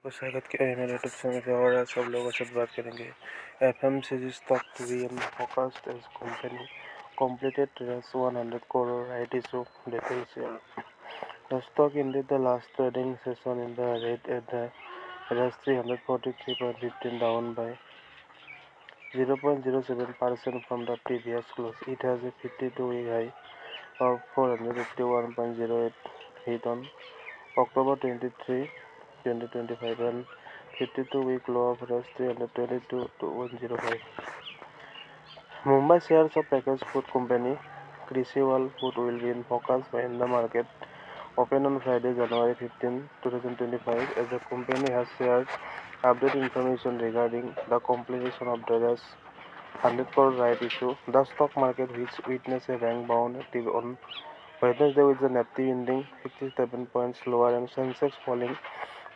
को स्वागत किया है मेरे यूट्यूब चैनल पे और आज सब लोगों से बात करेंगे FMCG stock to be in forecast as company completed raise 100 crore right issue details here. The stock ended the last trading session in the red at the raise 343.15 down by 0.07% from the previous close. It has a 52-week high of 451.08 hit on October 23, 2025 and 52-week low of rush 322 to 105. Mumbai shares of packaged food company Krishival Foods will be in focus when the market open on Friday, January 15, 2025, as the company has shared updated information regarding the completion of the rush 100 crore right issue. The stock market, which witnessed a rank-bound active on Wednesday with the Nifty ending 67 points lower and Sensex falling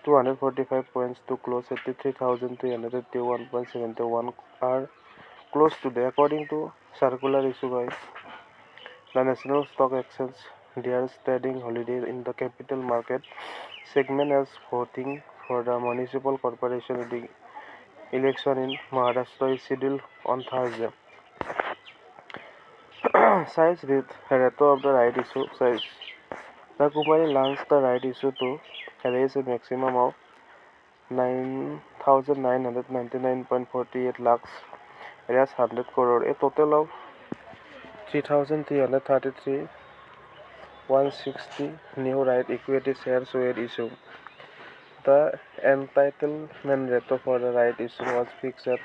245 points to close 83,381.71 are closed today, according to circular issued by the National Stock Exchange. There is trading holiday in the capital market segment as voting for the Municipal Corporation Election in Maharashtra is scheduled on Thursday. Size with Reto of the right issue size. The company launched the right issue to raise a maximum of 9,999.48 lakhs, raise 100 crore, a total of 3,333,160 new right equity shares were issued. The entitlement ratio for the right issue was fixed at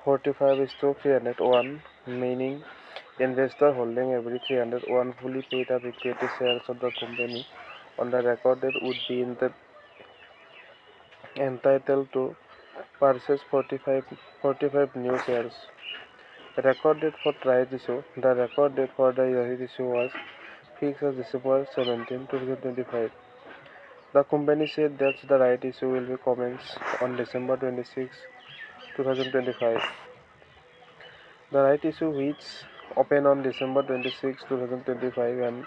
45:301, meaning investor holding every 301 fully paid up equity shares of the company on the record date would be entitled to purchase 45 new shares. Record date for right issue. The record date for the right issue was fixed as December 17, 2025. The company said that the right issue will be commenced on December 26, 2025. The right issue, which opened on December 26, 2025 and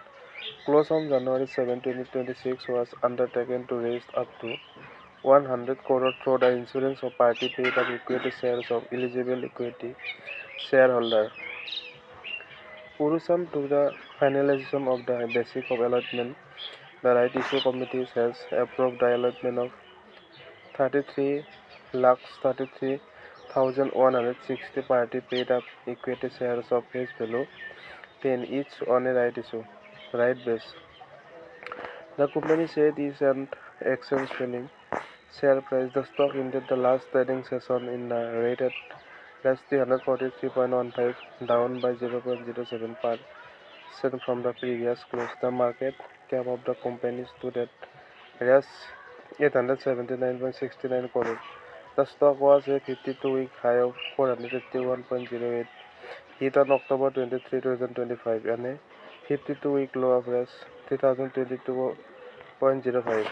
closed on January 7, 2026, was undertaken to raise up to 100 crore through the insurance of party paid up equity shares of eligible equity shareholder. Pursuant to the finalization of the basic of allotment, the right issue committee has approved the allotment of 33,33,160 party paid up equity shares of face value 10 each on a right issue, right base. The company said is an exchange filling share price. The stock ended the last trading session in the rate at +343.15, down by 0.07% from the previous close. The market cap of the company stood at $879.69 crore. The stock was a 52-week high of 481.08 hit on October 23, 2025 and a 52-week low of $3,022.05.